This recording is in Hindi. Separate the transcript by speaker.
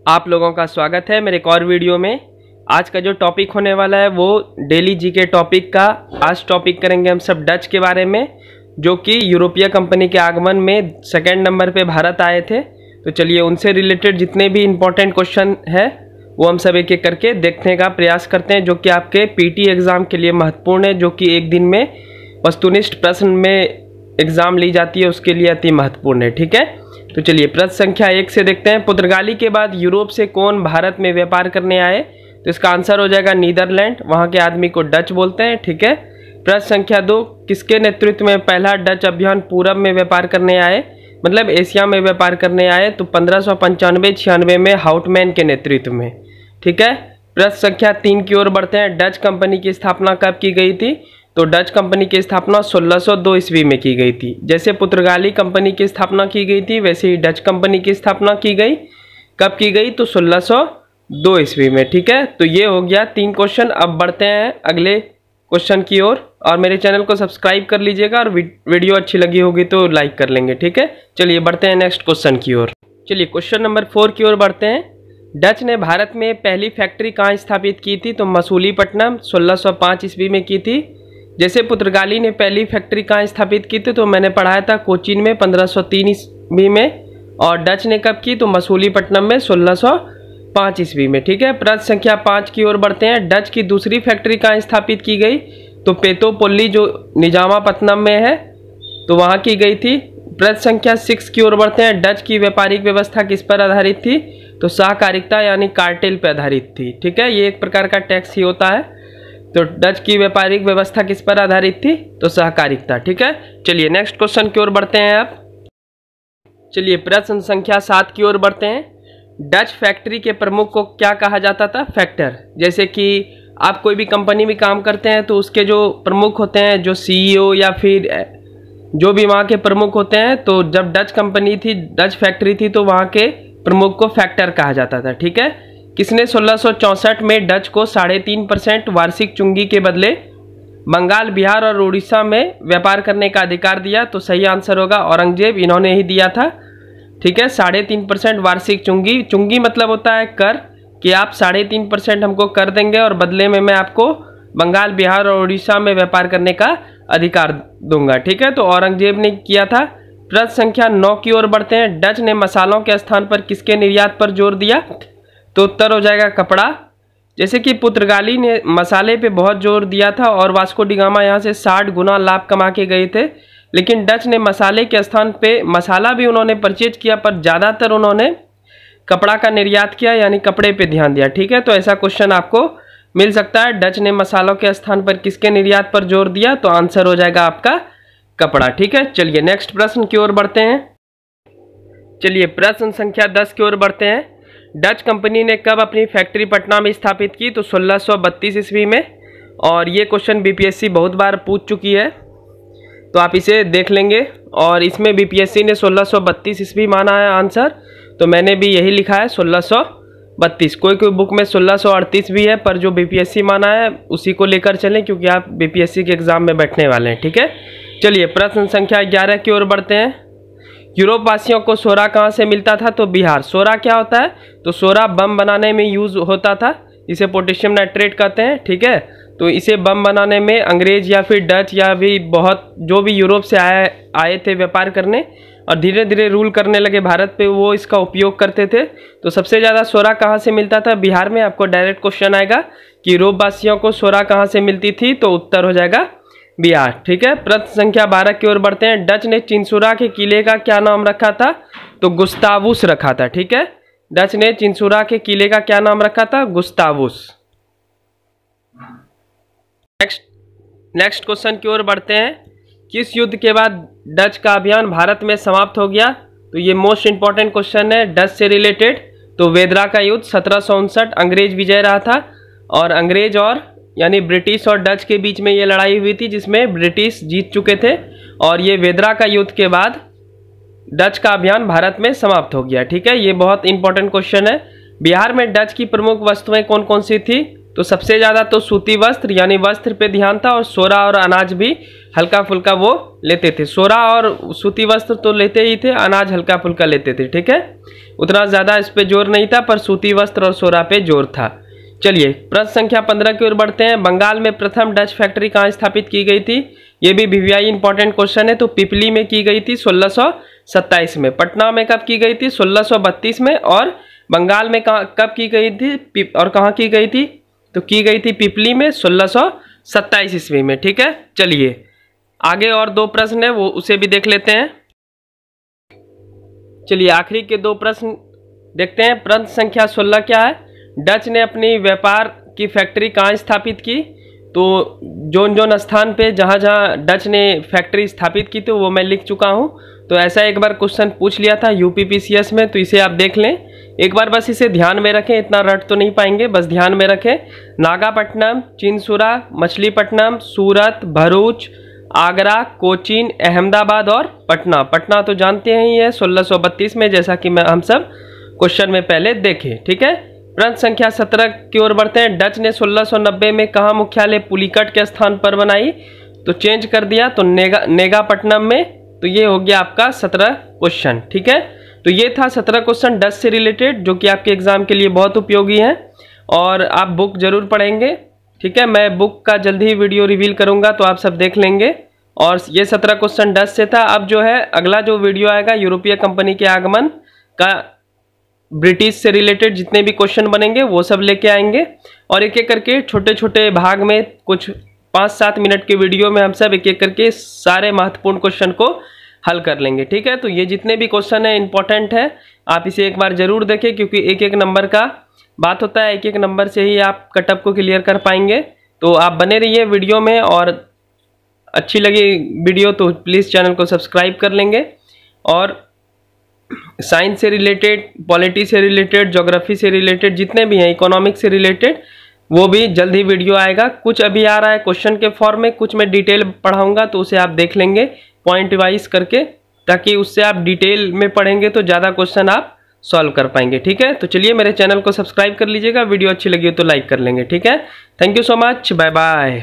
Speaker 1: आप लोगों का स्वागत है मेरे एक और वीडियो में। आज का जो टॉपिक होने वाला है वो डेली जीके टॉपिक का। आज टॉपिक करेंगे हम सब डच के बारे में, जो कि यूरोपीय कंपनी के आगमन में सेकंड नंबर पे भारत आए थे। तो चलिए उनसे रिलेटेड जितने भी इम्पोर्टेंट क्वेश्चन है वो हम सब एक एक करके देखने का प्रयास करते हैं, जो कि आपके पीटी एग्ज़ाम के लिए महत्वपूर्ण है, जो कि एक दिन में वस्तुनिष्ठ प्रश्न में एग्ज़ाम ली जाती है, उसके लिए अति महत्वपूर्ण है। ठीक है, तो चलिए प्रश्न संख्या 1 से देखते हैं। पुर्तगाली के बाद यूरोप से कौन भारत में व्यापार करने आए? तो इसका आंसर हो जाएगा नीदरलैंड। वहाँ के आदमी को डच बोलते हैं। ठीक है, प्रश्न संख्या 2, किसके नेतृत्व में पहला डच अभियान पूरब में व्यापार करने आए, मतलब एशिया में व्यापार करने आए? तो 1595-96 में हाउटमैन के नेतृत्व में। ठीक है, प्रश्न संख्या 3 की ओर बढ़ते हैं। डच कंपनी की स्थापना कब की गई थी? तो डच कंपनी की स्थापना 1602 ईस्वी में की गई थी। जैसे पुर्तगाली कंपनी की स्थापना की गई थी, वैसे ही डच कंपनी की स्थापना की गई। कब की गई? तो 1602 ईस्वी में। ठीक है, तो ये हो गया 3 क्वेश्चन। अब बढ़ते हैं अगले क्वेश्चन की ओर, और मेरे चैनल को सब्सक्राइब कर लीजिएगा, और वीडियो अच्छी लगी होगी तो लाइक कर लेंगे। ठीक है, चलिए बढ़ते हैं नेक्स्ट क्वेश्चन की ओर। चलिए क्वेश्चन नंबर 4 की ओर बढ़ते हैं। डच ने भारत में पहली फैक्ट्री कहाँ स्थापित की थी? तो मसूलीपट्टनम 1605 ईस्वी में की थी। जैसे पुर्तगाली ने पहली फैक्ट्री कहाँ स्थापित की थी, तो मैंने पढ़ाया था कोचीन में 1503 ईस्वी में, और डच ने कब की? तो मसूलीपट्टनम में 1605 ईस्वी में। ठीक है, प्रश्न संख्या 5 की ओर बढ़ते हैं। डच की दूसरी फैक्ट्री कहाँ स्थापित की गई? तो पेतोपोल्ली जो निजामापट्टनम में है, तो वहाँ की गई थी। प्रश्न संख्या 6 की ओर बढ़ते हैं। डच की व्यापारिक व्यवस्था किस पर आधारित थी? तो सहकारिता यानी कार्टेल पर आधारित थी। ठीक है, ये एक प्रकार का टैक्स ही होता है। तो डच की व्यापारिक व्यवस्था किस पर आधारित थी? तो सहकारिता। ठीक है, चलिए नेक्स्ट क्वेश्चन की ओर बढ़ते हैं। अब चलिए प्रश्न संख्या 7 की ओर बढ़ते हैं। डच फैक्ट्री के प्रमुख को क्या कहा जाता था? फैक्टर। जैसे कि आप कोई भी कंपनी में काम करते हैं तो उसके जो प्रमुख होते हैं, जो सीईओ या फिर जो भी वहाँ के प्रमुख होते हैं, तो जब डच कंपनी थी, डच फैक्ट्री थी, तो वहाँ के प्रमुख को फैक्टर कहा जाता था। ठीक है, किसने 1664 में डच को 3.5% वार्षिक चुंगी के बदले बंगाल, बिहार और उड़ीसा में व्यापार करने का अधिकार दिया? तो सही आंसर होगा औरंगजेब, इन्होंने ही दिया था। ठीक है, 3.5% वार्षिक चुंगी। चुंगी मतलब होता है कर, कि आप 3.5% हमको कर देंगे और बदले में मैं आपको बंगाल, बिहार और उड़ीसा में व्यापार करने का अधिकार दूंगा। ठीक है, तो औरंगजेब ने किया था। प्रश्न संख्या 9 की ओर बढ़ते हैं। डच ने मसालों के स्थान पर किसके निर्यात पर जोर दिया? तो उत्तर हो जाएगा कपड़ा। जैसे कि पुर्तगाली ने मसाले पे बहुत जोर दिया था, और वास्को डी गामा यहाँ से 60 गुना लाभ कमा के गए थे, लेकिन डच ने मसाले के स्थान पे मसाला भी उन्होंने परचेज किया, पर ज़्यादातर उन्होंने कपड़ा का निर्यात किया, यानी कपड़े पे ध्यान दिया। ठीक है, तो ऐसा क्वेश्चन आपको मिल सकता है। डच ने मसालों के स्थान पर किसके निर्यात पर जोर दिया? तो आंसर हो जाएगा आपका कपड़ा। ठीक है, चलिए नेक्स्ट प्रश्न की ओर बढ़ते हैं। चलिए प्रश्न संख्या 10 की ओर बढ़ते हैं। डच कंपनी ने कब अपनी फैक्ट्री पटना में स्थापित की? तो 1632 ईस्वी में, और ये क्वेश्चन बीपीएससी बहुत बार पूछ चुकी है, तो आप इसे देख लेंगे। और इसमें बीपीएससी ने 1632 ईस्वी माना है आंसर, तो मैंने भी यही लिखा है 1632। कोई कोई बुक में 1638 भी है, पर जो बीपीएससी माना है उसी को लेकर चलें, क्योंकि आप बीपीएससी के एग्जाम में बैठने वाले हैं। ठीक है, चलिए प्रश्न संख्या 11 की ओर बढ़ते हैं। यूरोप वासियों को सोरा कहाँ से मिलता था? तो बिहार। सोरा क्या होता है? तो सोरा बम बनाने में यूज होता था, इसे पोटेशियम नाइट्रेट कहते हैं। ठीक है, तो इसे बम बनाने में अंग्रेज या फिर डच या भी बहुत जो भी यूरोप से आए थे व्यापार करने, और धीरे धीरे रूल करने लगे भारत पे, वो इसका उपयोग करते थे। तो सबसे ज़्यादा सोरा कहाँ से मिलता था? बिहार में। आपको डायरेक्ट क्वेश्चन आएगा कि यूरोप वासियों को सोरा कहाँ से मिलती थी, तो उत्तर हो जाएगा बिहार। ठीक है, प्रश्न संख्या 12 की ओर बढ़ते हैं। डच ने चिंसुरा के किले का क्या नाम रखा था? तो गुस्तावुस रखा था। ठीक है, डच ने चिंसुरा के किले का क्या नाम रखा था? गुस्तावुस। नेक्स्ट क्वेश्चन की ओर बढ़ते हैं। किस युद्ध के बाद डच का अभियान भारत में समाप्त हो गया? तो ये मोस्ट इंपॉर्टेंट क्वेश्चन है डच से रिलेटेड। तो वेदरा का युद्ध 1759 अंग्रेज विजय रहा था, और अंग्रेज और यानी ब्रिटिश और डच के बीच में ये लड़ाई हुई थी, जिसमें ब्रिटिश जीत चुके थे, और ये वेदरा का युद्ध के बाद डच का अभियान भारत में समाप्त हो गया। ठीक है, ये बहुत इंपॉर्टेंट क्वेश्चन है। बिहार में डच की प्रमुख वस्तुएं कौन कौन सी थी? तो सबसे ज़्यादा तो सूती वस्त्र यानी वस्त्र पे ध्यान था, और सोरा और अनाज भी हल्का फुल्का वो लेते थे। सोरा और सूती वस्त्र तो लेते ही थे, अनाज हल्का फुल्का लेते थे, ठीक है। उतना ज़्यादा इस पे जोर नहीं था, पर सूती वस्त्र और सोरा पे जोर था। चलिए प्रश्न संख्या 15 की ओर बढ़ते हैं। बंगाल में प्रथम डच फैक्ट्री कहाँ स्थापित की गई थी? ये भी वीवीआई इंपॉर्टेंट क्वेश्चन है। तो पिपली में की गई थी 1627 में। पटना में कब की गई थी? 1632 में। और बंगाल में कब की गई थी और कहाँ की गई थी? तो की गई थी पिपली में 1627 ईस्वी में, ठीक है। चलिए आगे और 2 प्रश्न है, वो उसे भी देख लेते हैं। चलिए आखिरी के 2 प्रश्न देखते हैं। प्रश्न संख्या 16 क्या है? डच ने अपनी व्यापार की फैक्ट्री कहाँ स्थापित की? तो जोन जोन स्थान पे जहाँ जहाँ डच ने फैक्ट्री स्थापित की थी वो मैं लिख चुका हूँ। तो ऐसा एक बार क्वेश्चन पूछ लिया था यूपीपीसीएस में, तो इसे आप देख लें एक बार, बस इसे ध्यान में रखें, इतना रट तो नहीं पाएंगे, बस ध्यान में रखें। नागापट्टनम, चिनसुरा, मछलीपट्टनम, सूरत, भरूच, आगरा, कोचीन, अहमदाबाद और पटना। पटना तो जानते हैं ही है 1632 में, जैसा कि हम सब क्वेश्चन में पहले देखे, ठीक है। प्रश्न संख्या 17 की ओर बढ़ते हैं। डच ने 1690 में कहाँ मुख्यालय पुलिकट के स्थान पर बनाई? तो चेंज कर दिया, तो नेगापट्टनम में। तो ये हो गया आपका 17 क्वेश्चन, ठीक है। तो ये था 17 क्वेश्चन डच से रिलेटेड, जो कि आपके एग्जाम के लिए बहुत उपयोगी हैं, और आप बुक जरूर पढ़ेंगे, ठीक है। मैं बुक का जल्दी ही वीडियो रिवील करूंगा, तो आप सब देख लेंगे। और ये 17 क्वेश्चन डच से था। अब जो है अगला जो वीडियो आएगा यूरोपीय कंपनी के आगमन का, ब्रिटिश से रिलेटेड जितने भी क्वेश्चन बनेंगे वो सब लेके आएंगे, और एक एक करके छोटे छोटे भाग में कुछ 5-7 मिनट के वीडियो में हम सब एक एक करके सारे महत्वपूर्ण क्वेश्चन को हल कर लेंगे, ठीक है। तो ये जितने भी क्वेश्चन है इंपॉर्टेंट है, आप इसे एक बार जरूर देखें, क्योंकि एक एक नंबर का बात होता है, एक एक नंबर से ही आप कटअप को क्लियर कर पाएंगे। तो आप बने रहिए वीडियो में, और अच्छी लगी वीडियो तो प्लीज़ चैनल को सब्सक्राइब कर लेंगे। और साइंस से रिलेटेड, पॉलिटी से रिलेटेड, ज्योग्राफी से रिलेटेड जितने भी हैं, इकोनॉमिक्स से रिलेटेड, वो भी जल्द ही वीडियो आएगा। कुछ अभी आ रहा है क्वेश्चन के फॉर्म में, कुछ मैं डिटेल पढ़ाऊंगा, तो उसे आप देख लेंगे पॉइंट वाइज करके, ताकि उससे आप डिटेल में पढ़ेंगे तो ज़्यादा क्वेश्चन आप सॉल्व कर पाएंगे, ठीक है। तो चलिए मेरे चैनल को सब्सक्राइब कर लीजिएगा, वीडियो अच्छी लगी हो तो लाइक कर लेंगे, ठीक है। Thank you so much, bye bye.